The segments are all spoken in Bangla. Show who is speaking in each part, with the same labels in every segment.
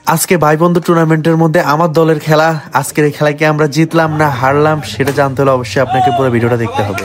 Speaker 1: আজকে ভাই বন্ধু টুর্নামেন্টের মধ্যে আমার দলের খেলা। আজকের এই খেলায় কি আমরা জিতলাম না হারলাম সেটা জানতে হলে অবশ্যই আপনাকে পুরো ভিডিওটা দেখতে হবে।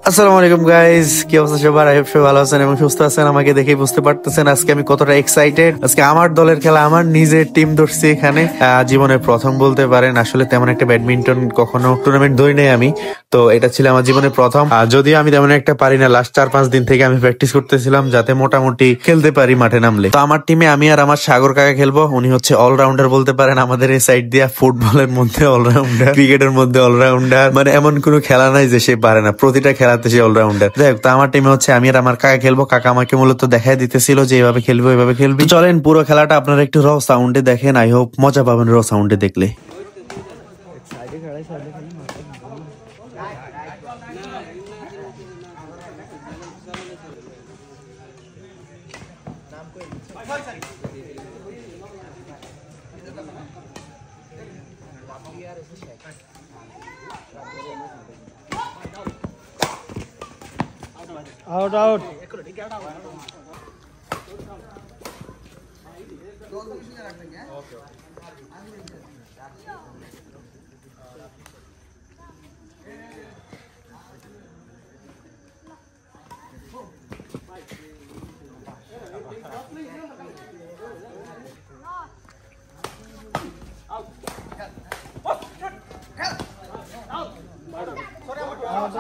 Speaker 1: আসসালামু আলাইকুম গাইস, কি অবস্থা সবার? আই হোপ সবাই ভালো আছেন এবং সুস্থ আছেন। আমাকে দেখেই বুঝতে পারতেছেন আজকে আমি কতটা এক্সাইটেড। আজকে আমার দলের খেলা, আমার নিজের টিম ধরছি এখানে। জীবনের প্রথম বলতে পারেন, আসলে তেমন একটা ব্যাডমিন্টন কখনো টুর্নামেন্ট ধরি নাই আমি, তো এটা ছিল আমার জীবনের প্রথম। যদিও আমি তেমন একটা পারি না, লাস্ট 4-5 দিন থেকে আমি প্র্যাকটিস করতেছিলাম যাতে মোটামুটি খেলতে পারি মাঠে নামলে। তো আমার টিমে আমি আর আমার সাগর কাকা খেলবো। উনি হচ্ছে অলরাউন্ডার বলতে পারেন আমাদের এই সাইড দিয়া। ফুটবলের মধ্যে অলরাউন্ডার, ক্রিকেটের মধ্যে অলরাউন্ডার, মানে এমন কোনো খেলা নাই যে সে পারে না, প্রতিটা খেলাতে সে অলরাউন্ডার। যাই হোক, তো আমার টিমে হচ্ছে আমি আর আমার কাকা খেলবো। কাকা আমাকে মূলত দেখাই দিতেছিল যে এইভাবে খেলবো এইভাবে খেলবি। চলেন পুরো খেলাটা আপনারা একটু র সাউন্ডে দেখেন, আই হোপ মজা পাবেন র সাউন্ডে দেখলে।
Speaker 2: आउट आउट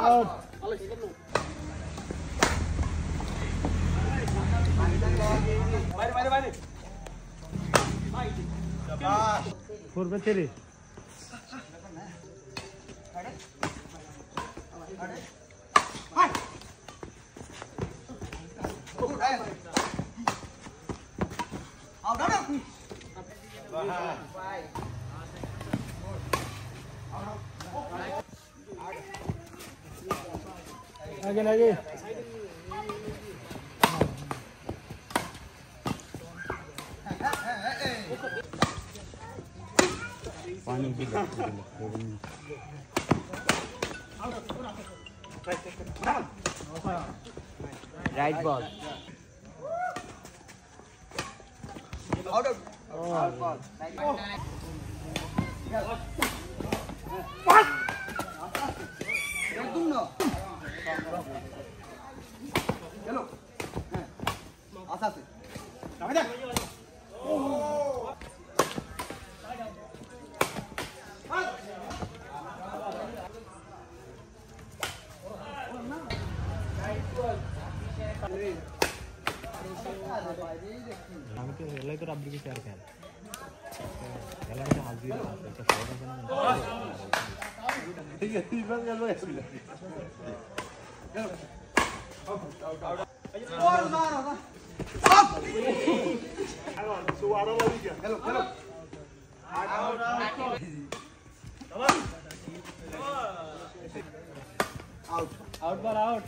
Speaker 2: आउट फोर पे तेरे आगे आगे पानी की राइट बॉल आउट बॉल चलो आशा से तो रब की चार खेल ठीक है आउट बॉल आउट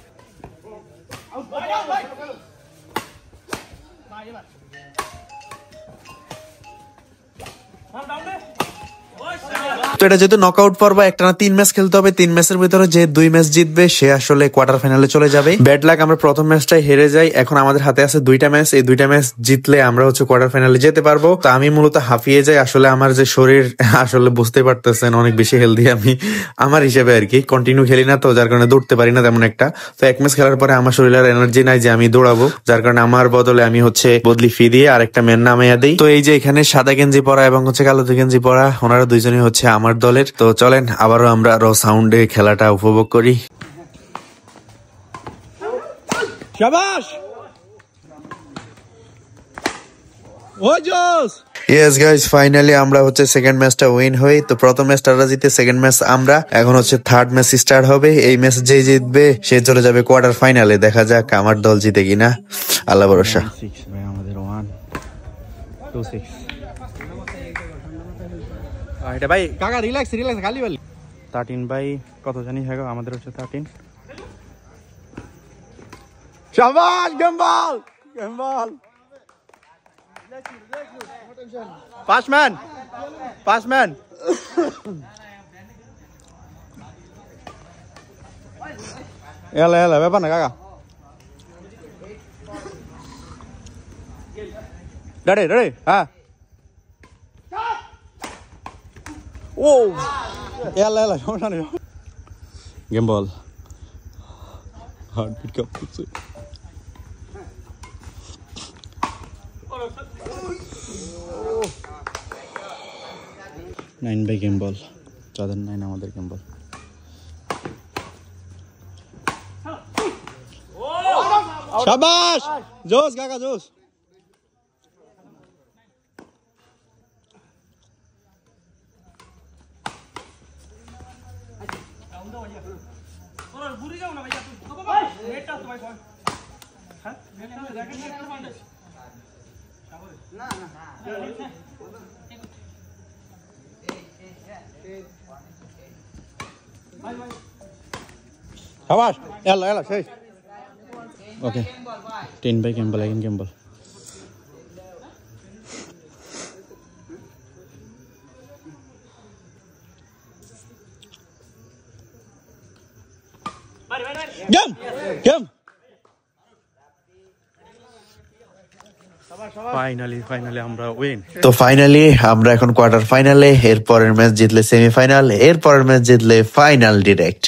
Speaker 1: তো এটা যেহেতু নকআউট পর্ব, একটানা 3 ম্যাচ খেলতে হবে। 3 ম্যাচের ভিতরে যে 2 ম্যাচ জিতবে সে আসলে কোয়ার্টার ফাইনালে চলে যাবে। ব্যাড লাক, আমরা প্রথম ম্যাচটাই হেরে যাই। এখন আমাদের হাতে আছে 2টা ম্যাচ। এই 2টা ম্যাচ জিতলে আমরা হচ্ছে কোয়ার্টার ফাইনালে যেতে পারবো। তো আমি মূলত হাঁপিয়ে যাই। আসলে আমার যে শরীর, আসলে বুঝতে পারতেছেন অনেক বেশি হেলদি আমি আমার হিসেবে আর কি। কন্টিনিউ খেলি না তো, যার কারণে দৌড়তে পারি না তেমন একটা। তো 1 ম্যাচ খেলার পরে আমার শরীরের এনার্জি নাই যে আমি দৌড়াবো, যার কারণে আমার বদলে আমি হচ্ছে বদলি ফি দিয়ে আরেকটা ম্যান নামাইয়া দিই। তো এই যে এখানে সাদা গেঞ্জি পরা এবং হচ্ছে কালো গেঞ্জি পরা, ওনারা দুইজনই হচ্ছে আমার দলের। তো চলেন আবারও আমরা র সাউন্ডে খেলাটা উপভোগ করি।
Speaker 2: शाबाश ओ जोस
Speaker 1: ইয়েস গাইস, ফাইনালি আমরা হচ্ছে সেকেন্ড ম্যাচটা উইন হই। তো প্রথম ম্যাচটা জিতে, সেকেন্ড ম্যাচ আমরা, এখন হচ্ছে থার্ড ম্যাচ স্টার্ট হবে। এই ম্যাচ যে জিতবে সে চলে যাবে কোয়ার্টার ফাইনালে। দেখা যাক আমার দল জিতে কিনা, আল্লাহ ভরসা।
Speaker 2: আমাদের 1-2-6 এটা ভাই কাকা রিল্যাক্স রিল্যাক্স খালি বলি 13 বাই কত জানি হবে, আমাদের হচ্ছে 13। शाबाश गंबाल गंबाल पासमैन पासमैन याला याला ব্যাপার না কাকা ডরে ডরে হ্যাঁ ও এলা এলা সমস্যা নেই গেম বল হার্টবিট কাপ করছে নাইন বাই গেম বল চাঁদের 9 আমাদের গেম বল শাবাশ জোস কাকা জোস শাবাশ এলা এলা শেষ okay 10 by game ball again game ball game game finally আমরা উইন
Speaker 1: তো ফাইনালি আমরা এখন কোয়ার্টার ফাইনালে, এরপরের ম্যাচ জিতলে সেমিফাইনাল, এরপরের ম্যাচ জিতলে ফাইনাল ডিরেক্ট।